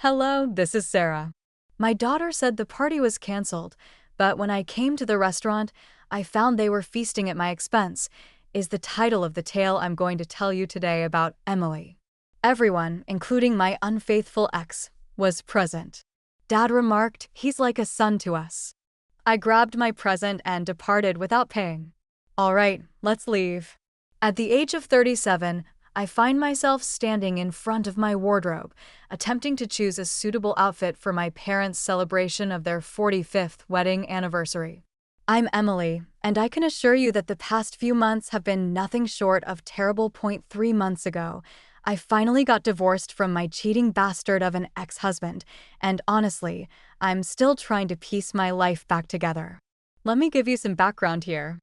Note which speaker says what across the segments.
Speaker 1: Hello, this is Sarah. My daughter said the party was canceled, but when I came to the restaurant, I found they were feasting at my expense, is the title of the tale I'm going to tell you today about Emily. Everyone, including my unfaithful ex, was present. Dad remarked, "He's like a son to us." I grabbed my present and departed without paying. All right, let's leave. At the age of 37, I find myself standing in front of my wardrobe, attempting to choose a suitable outfit for my parents' celebration of their 45th wedding anniversary. I'm Emily, and I can assure you that the past few months have been nothing short of terrible. 3 months ago, I finally got divorced from my cheating bastard of an ex-husband, and honestly, I'm still trying to piece my life back together. Let me give you some background here.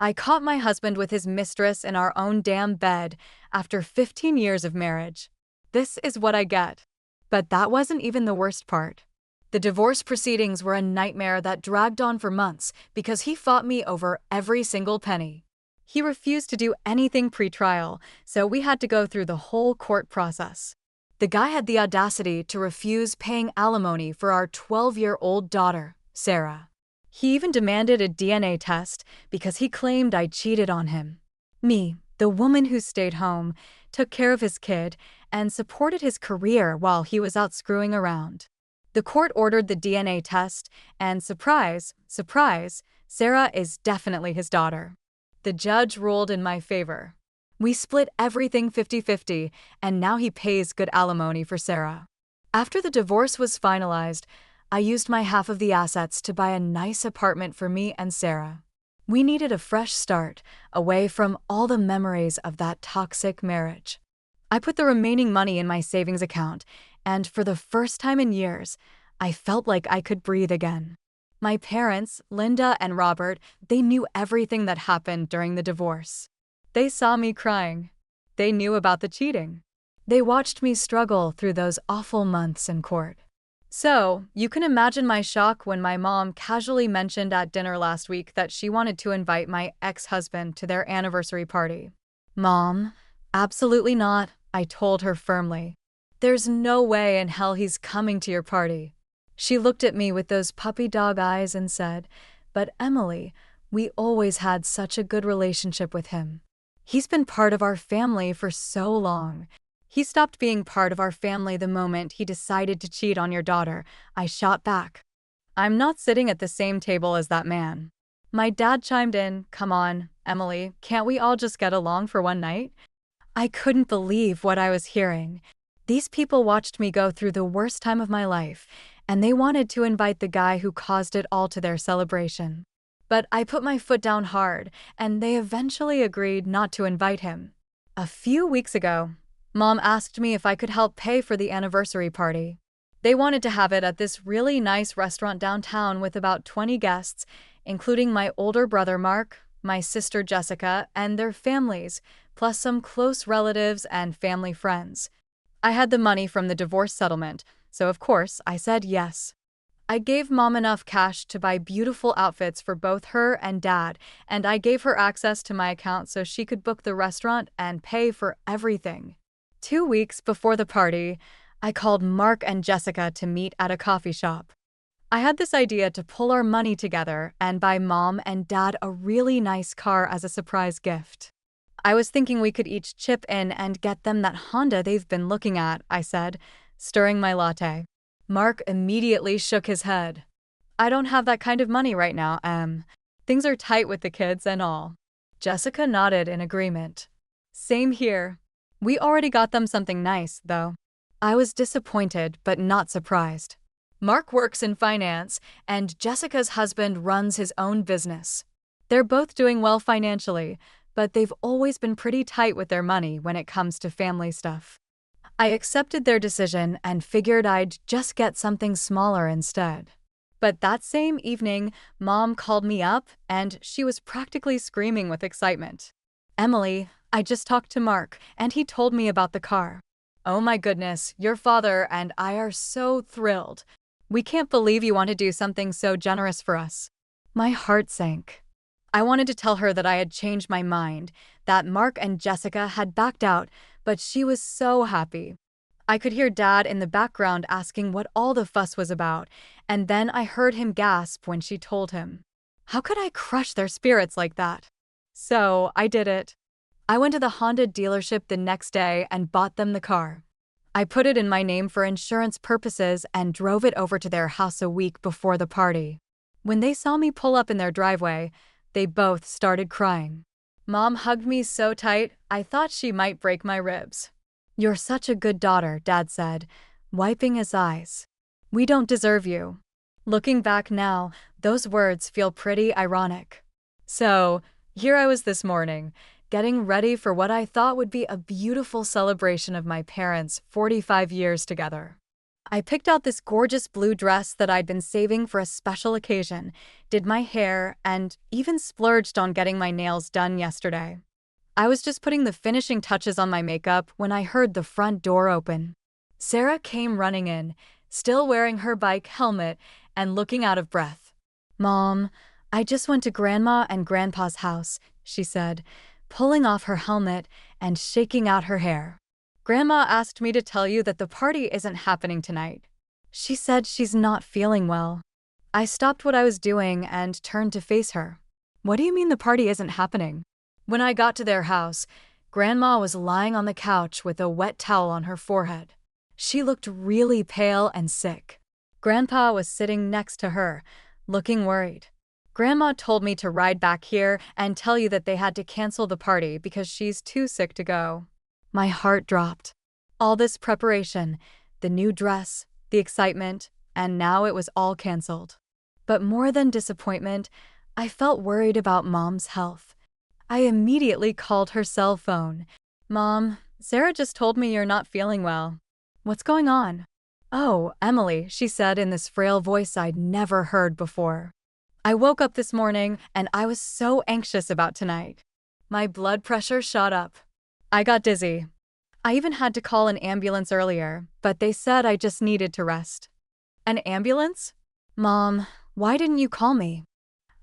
Speaker 1: I caught my husband with his mistress in our own damn bed after 15 years of marriage. This is what I get. But that wasn't even the worst part. The divorce proceedings were a nightmare that dragged on for months because he fought me over every single penny. He refused to do anything pre-trial, so we had to go through the whole court process. The guy had the audacity to refuse paying alimony for our 12-year-old daughter, Sarah. He even demanded a DNA test because he claimed I cheated on him. Me, the woman who stayed home, took care of his kid, and supported his career while he was out screwing around. The court ordered the DNA test, and surprise, surprise, Sarah is definitely his daughter. The judge ruled in my favor. We split everything 50-50, and now he pays good alimony for Sarah. After the divorce was finalized, I used my half of the assets to buy a nice apartment for me and Sarah. We needed a fresh start, away from all the memories of that toxic marriage. I put the remaining money in my savings account, and for the first time in years, I felt like I could breathe again. My parents, Linda and Robert, they knew everything that happened during the divorce. They saw me crying. They knew about the cheating. They watched me struggle through those awful months in court. So, you can imagine my shock when my mom casually mentioned at dinner last week that she wanted to invite my ex-husband to their anniversary party. Mom, absolutely not, I told her firmly. There's no way in hell he's coming to your party. She looked at me with those puppy dog eyes and said, "But Emily, we always had such a good relationship with him. He's been part of our family for so long. He stopped being part of our family the moment he decided to cheat on your daughter," I shot back. "I'm not sitting at the same table as that man." My dad chimed in, "Come on, Emily, can't we all just get along for one night?" I couldn't believe what I was hearing. These people watched me go through the worst time of my life, and they wanted to invite the guy who caused it all to their celebration. But I put my foot down hard, and they eventually agreed not to invite him. A few weeks ago, Mom asked me if I could help pay for the anniversary party. They wanted to have it at this really nice restaurant downtown with about 20 guests, including my older brother Mark, my sister Jessica, and their families, plus some close relatives and family friends. I had the money from the divorce settlement, so of course I said yes. I gave Mom enough cash to buy beautiful outfits for both her and Dad, and I gave her access to my account so she could book the restaurant and pay for everything. 2 weeks before the party, I called Mark and Jessica to meet at a coffee shop. I had this idea to pull our money together and buy Mom and Dad a really nice car as a surprise gift. I was thinking we could each chip in and get them that Honda they've been looking at, I said, stirring my latte. Mark immediately shook his head. "I don't have that kind of money right now, Em. Things are tight with the kids and all." Jessica nodded in agreement. "Same here. We already got them something nice, though." I was disappointed but not surprised. Mark works in finance, and Jessica's husband runs his own business. They're both doing well financially, but they've always been pretty tight with their money when it comes to family stuff. I accepted their decision and figured I'd just get something smaller instead. But that same evening, Mom called me up, and she was practically screaming with excitement. "Emily, I just talked to Mark, and he told me about the car. Oh my goodness, your father and I are so thrilled. We can't believe you want to do something so generous for us." My heart sank. I wanted to tell her that I had changed my mind, that Mark and Jessica had backed out, but she was so happy. I could hear Dad in the background asking what all the fuss was about, and then I heard him gasp when she told him. How could I crush their spirits like that? So, I did it. I went to the Honda dealership the next day and bought them the car. I put it in my name for insurance purposes and drove it over to their house a week before the party. When they saw me pull up in their driveway, they both started crying. Mom hugged me so tight, I thought she might break my ribs. You're such a good daughter, Dad said, wiping his eyes. We don't deserve you. Looking back now, those words feel pretty ironic. So, here I was this morning, getting ready for what I thought would be a beautiful celebration of my parents' 45 years together. I picked out this gorgeous blue dress that I'd been saving for a special occasion, did my hair, and even splurged on getting my nails done yesterday. I was just putting the finishing touches on my makeup when I heard the front door open. Sarah came running in, still wearing her bike helmet and looking out of breath. Mom, I just went to Grandma and Grandpa's house, she said, pulling off her helmet and shaking out her hair. Grandma asked me to tell you that the party isn't happening tonight. She said she's not feeling well. I stopped what I was doing and turned to face her. What do you mean the party isn't happening? When I got to their house, Grandma was lying on the couch with a wet towel on her forehead. She looked really pale and sick. Grandpa was sitting next to her, looking worried. Grandma told me to ride back here and tell you that they had to cancel the party because she's too sick to go. My heart dropped. All this preparation, the new dress, the excitement, and now it was all canceled. But more than disappointment, I felt worried about Mom's health. I immediately called her cell phone. Mom, Sarah just told me you're not feeling well. What's going on? Oh, Emily, she said in this frail voice I'd never heard before. I woke up this morning and I was so anxious about tonight. My blood pressure shot up. I got dizzy. I even had to call an ambulance earlier, but they said I just needed to rest. An ambulance? Mom, why didn't you call me?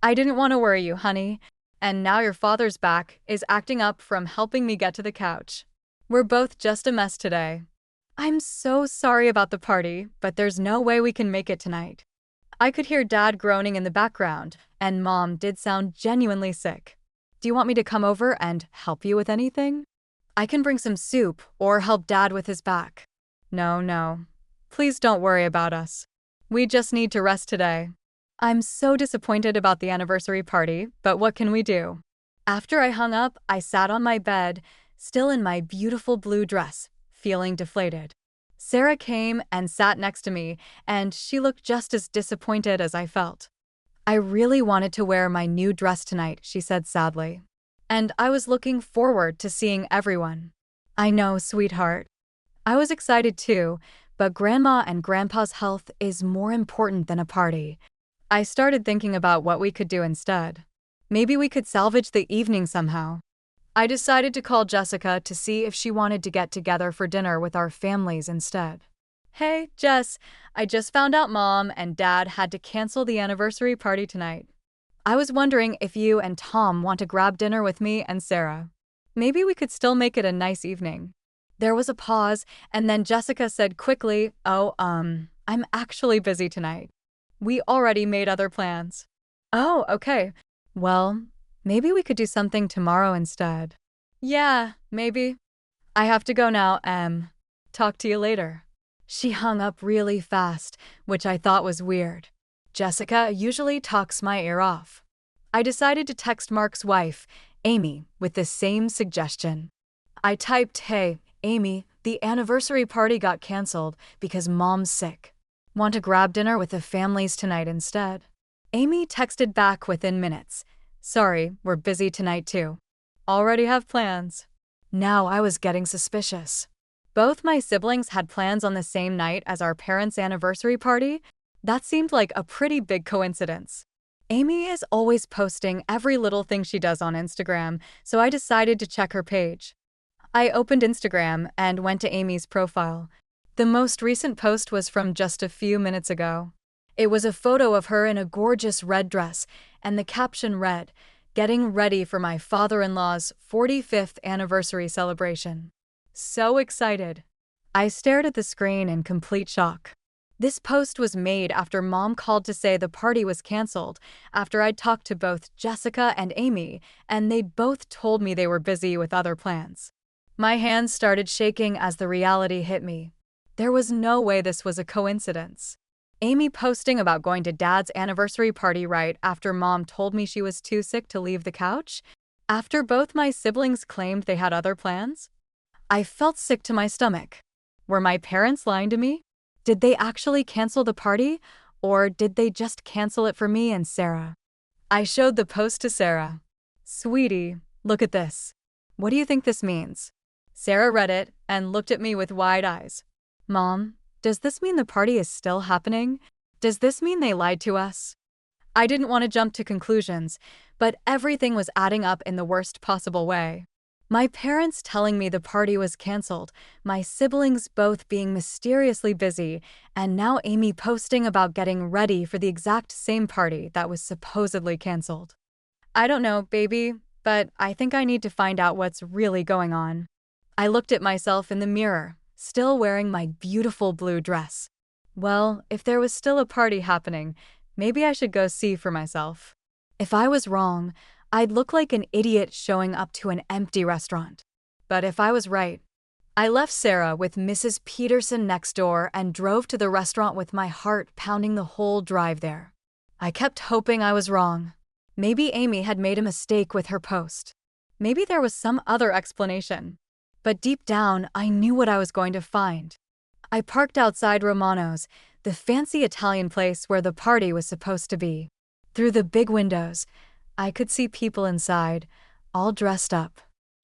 Speaker 1: I didn't want to worry you, honey. And now your father's back is acting up from helping me get to the couch. We're both just a mess today. I'm so sorry about the party, but there's no way we can make it tonight. I could hear Dad groaning in the background, and Mom did sound genuinely sick. Do you want me to come over and help you with anything? I can bring some soup or help Dad with his back. No. Please don't worry about us. We just need to rest today. I'm so disappointed about the anniversary party, but what can we do? After I hung up, I sat on my bed, still in my beautiful blue dress, feeling deflated. Sarah came and sat next to me, and she looked just as disappointed as I felt. I really wanted to wear my new dress tonight, she said sadly. And I was looking forward to seeing everyone. I know, sweetheart. I was excited too, but Grandma and Grandpa's health is more important than a party. I started thinking about what we could do instead. Maybe we could salvage the evening somehow. I decided to call Jessica to see if she wanted to get together for dinner with our families instead. Hey, Jess, I just found out Mom and Dad had to cancel the anniversary party tonight. I was wondering if you and Tom want to grab dinner with me and Sarah. Maybe we could still make it a nice evening. There was a pause, and then Jessica said quickly, I'm actually busy tonight. We already made other plans. Oh, okay. Well, maybe we could do something tomorrow instead. Yeah, maybe. I have to go now, Talk to you later. She hung up really fast, which I thought was weird. Jessica usually talks my ear off. I decided to text Mark's wife, Amy, with the same suggestion. I typed, "Hey, Amy, the anniversary party got canceled because Mom's sick. Want to grab dinner with the families tonight instead?" Amy texted back within minutes. "Sorry, we're busy tonight too. Already have plans." Now I was getting suspicious. Both my siblings had plans on the same night as our parents' anniversary party. That seemed like a pretty big coincidence. Amy is always posting every little thing she does on Instagram, so I decided to check her page. I opened Instagram and went to Amy's profile. The most recent post was from just a few minutes ago. It was a photo of her in a gorgeous red dress, and the caption read, "Getting ready for my father-in-law's 45th anniversary celebration." So excited. I stared at the screen in complete shock. This post was made after Mom called to say the party was canceled, after I'd talked to both Jessica and Amy, and they'd both told me they were busy with other plans. My hands started shaking as the reality hit me. There was no way this was a coincidence. Amy posting about going to Dad's anniversary party right after Mom told me she was too sick to leave the couch? After both my siblings claimed they had other plans? I felt sick to my stomach. Were my parents lying to me? Did they actually cancel the party, or did they just cancel it for me and Sarah? I showed the post to Sarah. "Sweetie, look at this. What do you think this means?" Sarah read it and looked at me with wide eyes. "Mom, does this mean the party is still happening? Does this mean they lied to us?" I didn't want to jump to conclusions, but everything was adding up in the worst possible way. My parents telling me the party was canceled, my siblings both being mysteriously busy, and now Amy posting about getting ready for the exact same party that was supposedly canceled. I don't know, baby, but I think I need to find out what's really going on. I looked at myself in the mirror, still wearing my beautiful blue dress. Well, if there was still a party happening, maybe I should go see for myself. If I was wrong, I'd look like an idiot showing up to an empty restaurant. But if I was right, I left Sarah with Mrs. Peterson next door and drove to the restaurant with my heart pounding the whole drive there. I kept hoping I was wrong. Maybe Amy had made a mistake with her post. Maybe there was some other explanation. But deep down, I knew what I was going to find. I parked outside Romano's, the fancy Italian place where the party was supposed to be. Through the big windows, I could see people inside, all dressed up.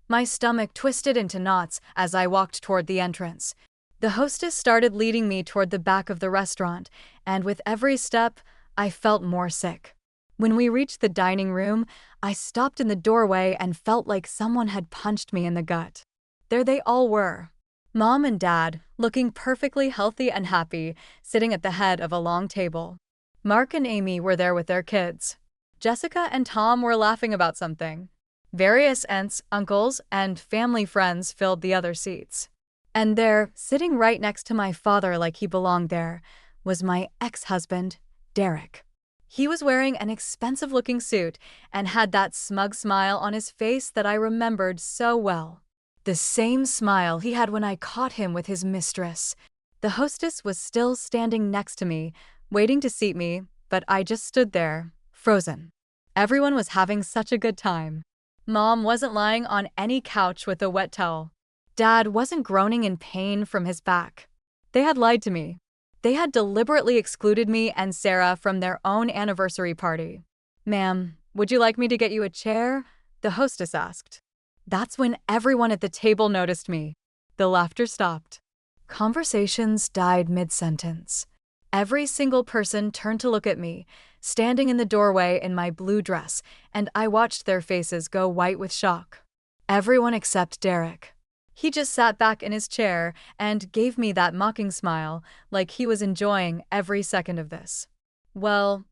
Speaker 1: My stomach twisted into knots as I walked toward the entrance. The hostess started leading me toward the back of the restaurant, and with every step, I felt more sick. When we reached the dining room, I stopped in the doorway and felt like someone had punched me in the gut. There they all were. Mom and Dad, looking perfectly healthy and happy, sitting at the head of a long table. Mark and Amy were there with their kids. Jessica and Tom were laughing about something. Various aunts, uncles, and family friends filled the other seats. And there, sitting right next to my father like he belonged there, was my ex-husband, Derek. He was wearing an expensive-looking suit and had that smug smile on his face that I remembered so well. The same smile he had when I caught him with his mistress. The hostess was still standing next to me, waiting to seat me, but I just stood there, frozen. Everyone was having such a good time. Mom wasn't lying on any couch with a wet towel. Dad wasn't groaning in pain from his back. They had lied to me. They had deliberately excluded me and Sarah from their own anniversary party. "Ma'am, would you like me to get you a chair?" the hostess asked. That's when everyone at the table noticed me. The laughter stopped. Conversations died mid-sentence. Every single person turned to look at me, standing in the doorway in my blue dress, and I watched their faces go white with shock. Everyone except Derek. He just sat back in his chair and gave me that mocking smile, like he was enjoying every second of this. Well,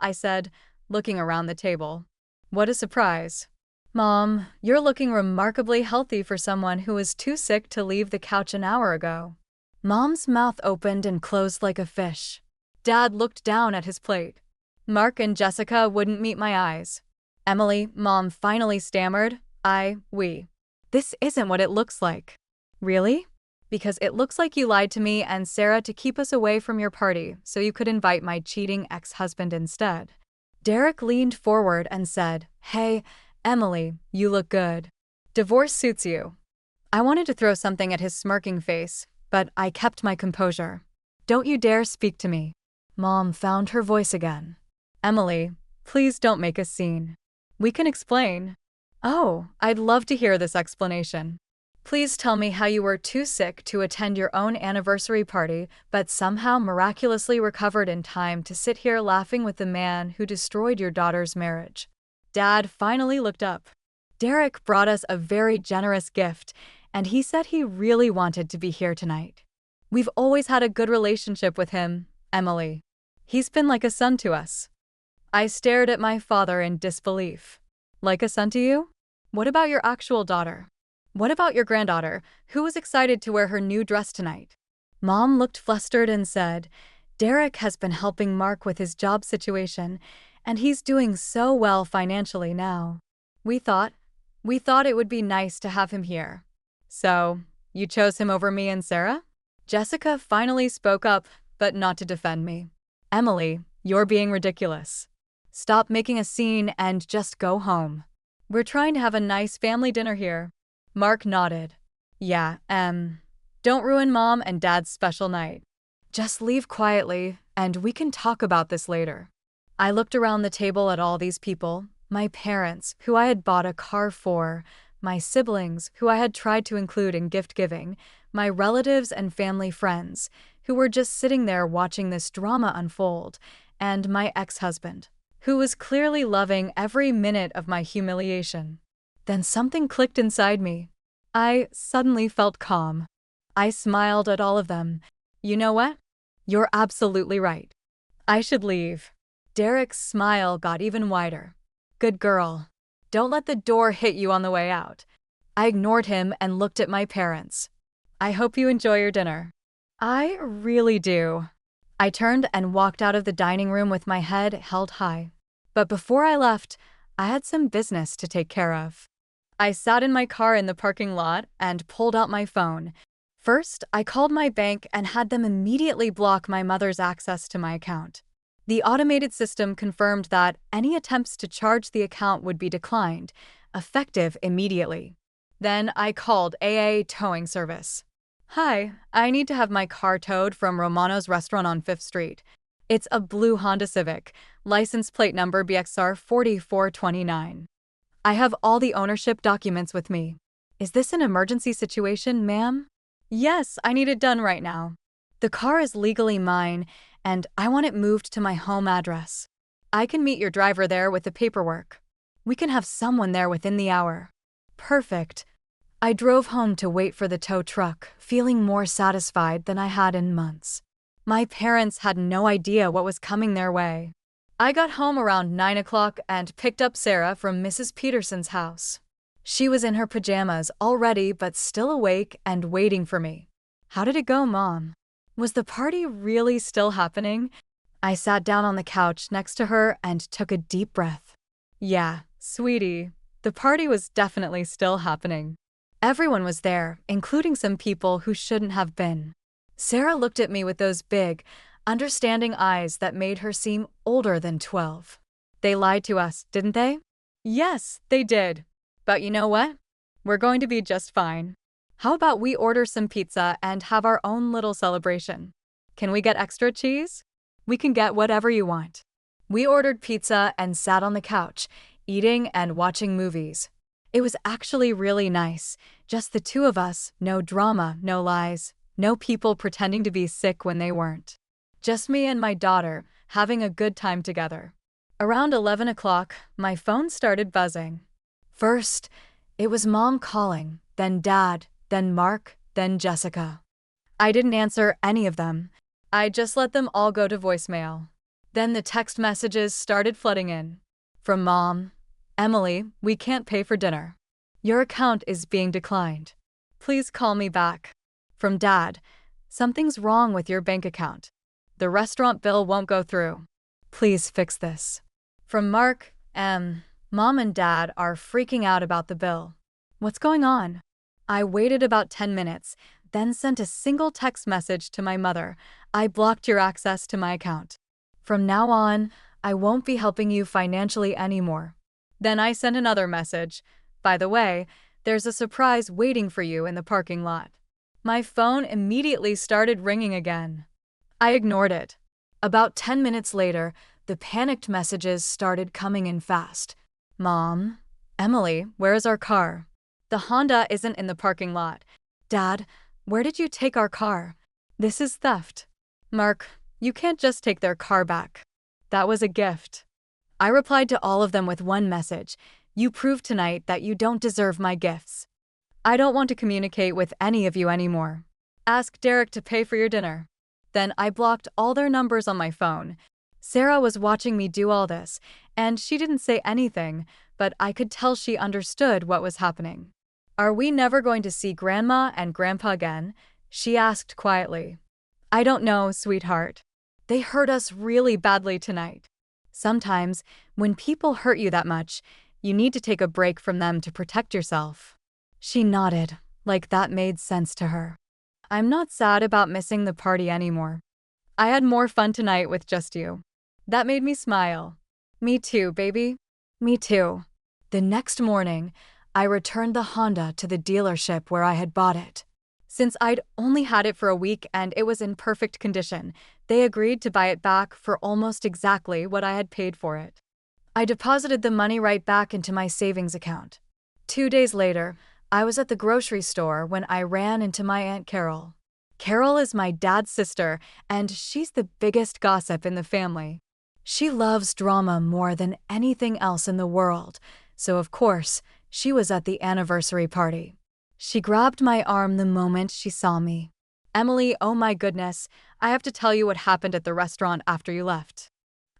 Speaker 1: I said, looking around the table. What a surprise. "Mom, you're looking remarkably healthy for someone who was too sick to leave the couch an hour ago." Mom's mouth opened and closed like a fish. Dad looked down at his plate. Mark and Jessica wouldn't meet my eyes. "Emily," Mom finally stammered, we. "This isn't what it looks like." "Really?" "Because it looks like you lied to me and Sarah to keep us away from your party so you could invite my cheating ex-husband instead." Derek leaned forward and said, "Hey, Emily, you look good. Divorce suits you." I wanted to throw something at his smirking face, but I kept my composure. "Don't you dare speak to me." Mom found her voice again. "Emily, please don't make a scene. We can explain." "Oh, I'd love to hear this explanation. Please tell me how you were too sick to attend your own anniversary party, but somehow miraculously recovered in time to sit here laughing with the man who destroyed your daughter's marriage." Dad finally looked up. "Derek brought us a very generous gift, and he said he really wanted to be here tonight. We've always had a good relationship with him, Emily. He's been like a son to us." I stared at my father in disbelief. "Like a son to you? What about your actual daughter?" What about your granddaughter, who was excited to wear her new dress tonight? Mom looked flustered and said, Derek has been helping Mark with his job situation, and he's doing so well financially now. We thought it would be nice to have him here. So, you chose him over me and Sarah? Jessica finally spoke up, but not to defend me. Emily, you're being ridiculous. Stop making a scene and just go home. We're trying to have a nice family dinner here. Mark nodded. Yeah, don't ruin Mom and Dad's special night. Just leave quietly, and we can talk about this later. I looked around the table at all these people, my parents, who I had bought a car for, my siblings, who I had tried to include in gift giving, my relatives and family friends, who were just sitting there watching this drama unfold, and my ex-husband, who was clearly loving every minute of my humiliation. Then something clicked inside me. I suddenly felt calm. I smiled at all of them. You know what? You're absolutely right. I should leave. Derek's smile got even wider. Good girl. Don't let the door hit you on the way out. I ignored him and looked at my parents. I hope you enjoy your dinner. I really do. I turned and walked out of the dining room with my head held high. But before I left, I had some business to take care of. I sat in my car in the parking lot and pulled out my phone. First, I called my bank and had them immediately block my mother's access to my account. The automated system confirmed that any attempts to charge the account would be declined, effective immediately. Then I called AA towing service. Hi, I need to have my car towed from Romano's restaurant on 5th Street. It's a blue Honda Civic, license plate number BXR 4429. I have all the ownership documents with me. Is this an emergency situation, ma'am? Yes, I need it done right now. The car is legally mine, and I want it moved to my home address. I can meet your driver there with the paperwork. We can have someone there within the hour. Perfect. I drove home to wait for the tow truck, feeling more satisfied than I had in months. My parents had no idea what was coming their way. I got home around 9 o'clock and picked up Sarah from Mrs. Peterson's house. She was in her pajamas already but still awake and waiting for me. How did it go, Mom? Was the party really still happening? I sat down on the couch next to her and took a deep breath. Yeah, sweetie, the party was definitely still happening. Everyone was there, including some people who shouldn't have been. Sarah looked at me with those big, understanding eyes that made her seem older than 12. They lied to us, didn't they? Yes, they did. But you know what? We're going to be just fine. How about we order some pizza and have our own little celebration? Can we get extra cheese? We can get whatever you want. We ordered pizza and sat on the couch, eating and watching movies. It was actually really nice. Just the two of us, no drama, no lies, no people pretending to be sick when they weren't. Just me and my daughter, having a good time together. Around 11 o'clock, my phone started buzzing. First, it was Mom calling, then Dad, then Mark, then Jessica. I didn't answer any of them. I just let them all go to voicemail. Then the text messages started flooding in. From Mom, Emily, we can't pay for dinner. Your account is being declined. Please call me back. From Dad, something's wrong with your bank account. The restaurant bill won't go through. Please fix this. From Mark, Mom and Dad are freaking out about the bill. What's going on? I waited about 10 minutes, then sent a single text message to my mother. I blocked your access to my account. From now on, I won't be helping you financially anymore. Then I sent another message. By the way, there's a surprise waiting for you in the parking lot. My phone immediately started ringing again. I ignored it. About 10 minutes later, the panicked messages started coming in fast. Mom, Emily, where is our car? The Honda isn't in the parking lot. Dad, where did you take our car? This is theft. Mark, you can't just take their car back. That was a gift. I replied to all of them with one message. You proved tonight that you don't deserve my gifts. I don't want to communicate with any of you anymore. Ask Derek to pay for your dinner. Then I blocked all their numbers on my phone. Sarah was watching me do all this, and she didn't say anything, but I could tell she understood what was happening. Are we never going to see Grandma and Grandpa again? She asked quietly. I don't know, sweetheart. They hurt us really badly tonight. Sometimes, when people hurt you that much, you need to take a break from them to protect yourself. She nodded, like that made sense to her. I'm not sad about missing the party anymore. I had more fun tonight with just you. That made me smile. Me too, baby. Me too. The next morning, I returned the Honda to the dealership where I had bought it. Since I'd only had it for a week and it was in perfect condition, they agreed to buy it back for almost exactly what I had paid for it. I deposited the money right back into my savings account. 2 days later, I was at the grocery store when I ran into my Aunt Carol. Carol is my dad's sister, and she's the biggest gossip in the family. She loves drama more than anything else in the world, so of course, she was at the anniversary party. She grabbed my arm the moment she saw me. Emily, oh my goodness, I have to tell you what happened at the restaurant after you left.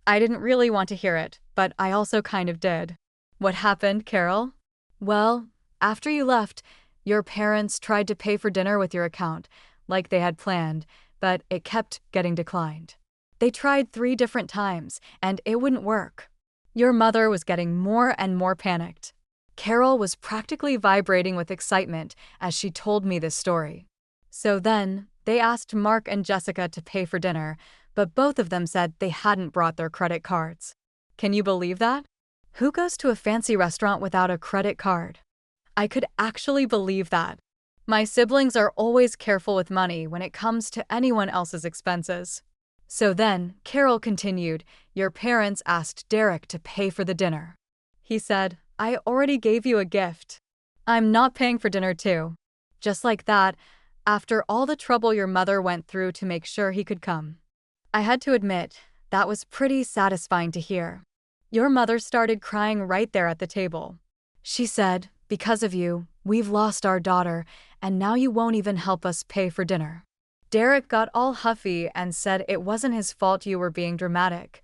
Speaker 1: I didn't really want to hear it, but I also kind of did. What happened, Carol? Well, after you left, your parents tried to pay for dinner with your account, like they had planned, but it kept getting declined. They tried 3 different times, and it wouldn't work. Your mother was getting more and more panicked. Carol was practically vibrating with excitement as she told me this story. So then, they asked Mark and Jessica to pay for dinner, but both of them said they hadn't brought their credit cards. Can you believe that? Who goes to a fancy restaurant without a credit card? I could actually believe that. My siblings are always careful with money when it comes to anyone else's expenses. So then, Carol continued, your parents asked Derek to pay for the dinner. He said, I already gave you a gift. I'm not paying for dinner too. Just like that, after all the trouble your mother went through to make sure he could come. I had to admit, that was pretty satisfying to hear. Your mother started crying right there at the table. She said, because of you, we've lost our daughter, and now you won't even help us pay for dinner. Derek got all huffy and said it wasn't his fault you were being dramatic.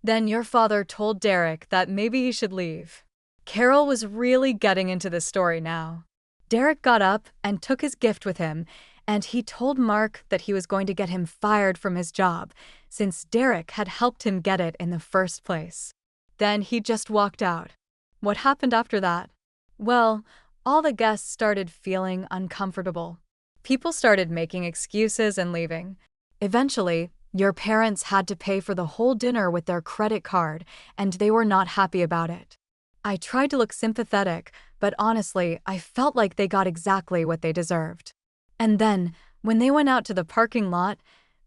Speaker 1: Then your father told Derek that maybe he should leave. Carol was really getting into the story now. Derek got up and took his gift with him, and he told Mark that he was going to get him fired from his job, since Derek had helped him get it in the first place. Then he just walked out. What happened after that? Well, all the guests started feeling uncomfortable. People started making excuses and leaving. Eventually, your parents had to pay for the whole dinner with their credit card, and they were not happy about it. I tried to look sympathetic, but honestly, I felt like they got exactly what they deserved. And then, when they went out to the parking lot,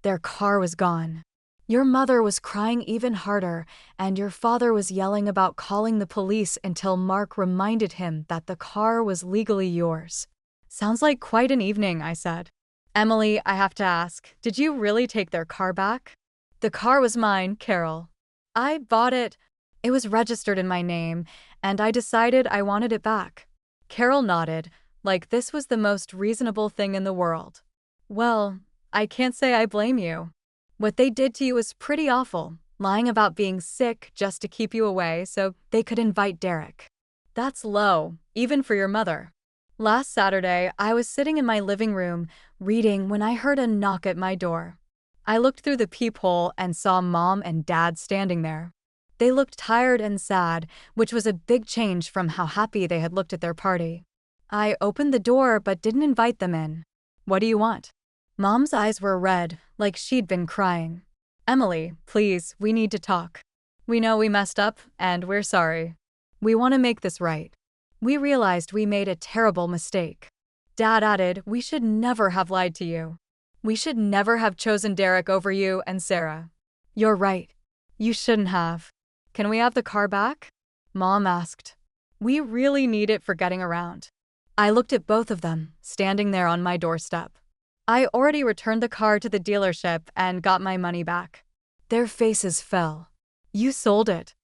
Speaker 1: their car was gone. Your mother was crying even harder, and your father was yelling about calling the police until Mark reminded him that the car was legally yours. Sounds like quite an evening, I said. Emily, I have to ask, did you really take their car back? The car was mine, Carol. I bought it. It was registered in my name, and I decided I wanted it back. Carol nodded, like this was the most reasonable thing in the world. Well, I can't say I blame you. What they did to you was pretty awful, lying about being sick just to keep you away so they could invite Derek. That's low, even for your mother. Last Saturday, I was sitting in my living room, reading when I heard a knock at my door. I looked through the peephole and saw Mom and Dad standing there. They looked tired and sad, which was a big change from how happy they had looked at their party. I opened the door but didn't invite them in. What do you want? Mom's eyes were red, like she'd been crying. Emily, please, we need to talk. We know we messed up, and we're sorry. We want to make this right. We realized we made a terrible mistake. Dad added, we should never have lied to you. We should never have chosen Derek over you and Sarah. You're right. You shouldn't have. Can we have the car back? Mom asked. We really need it for getting around. I looked at both of them, standing there on my doorstep. I already returned the car to the dealership and got my money back. Their faces fell. You sold it.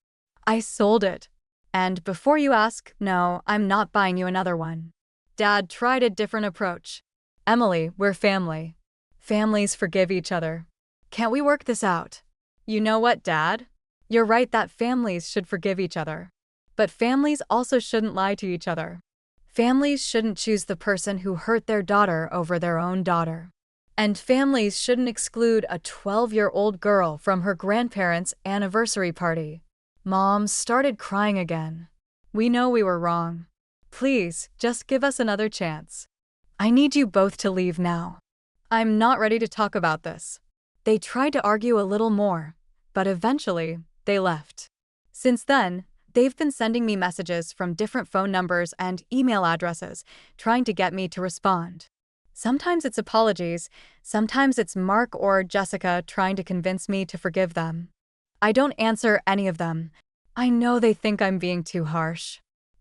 Speaker 1: I sold it. And before you ask, no, I'm not buying you another one. Dad tried a different approach. Emily, we're family. Families forgive each other. Can't we work this out? You know what, Dad? You're right that families should forgive each other. But families also shouldn't lie to each other. Families shouldn't choose the person who hurt their daughter over their own daughter. And families shouldn't exclude a 12-year-old girl from her grandparents' anniversary party. Mom started crying again. We know we were wrong. Please, just give us another chance. I need you both to leave now. I'm not ready to talk about this. They tried to argue a little more, but eventually, they left. Since then, they've been sending me messages from different phone numbers and email addresses, trying to get me to respond. Sometimes it's apologies, sometimes it's Mark or Jessica trying to convince me to forgive them. I don't answer any of them. I know they think I'm being too harsh.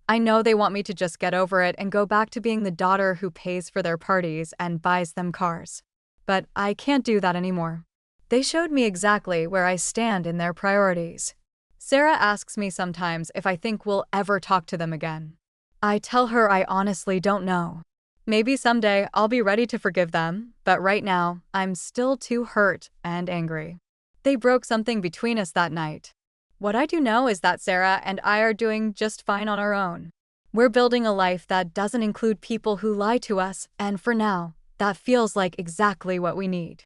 Speaker 1: I know they want me to just get over it and go back to being the daughter who pays for their parties and buys them cars. But I can't do that anymore. They showed me exactly where I stand in their priorities. Sarah asks me sometimes if I think we'll ever talk to them again. I tell her I honestly don't know. Maybe someday I'll be ready to forgive them, but right now, I'm still too hurt and angry. They broke something between us that night. What I do know is that Sarah and I are doing just fine on our own. We're building a life that doesn't include people who lie to us, and for now, that feels like exactly what we need.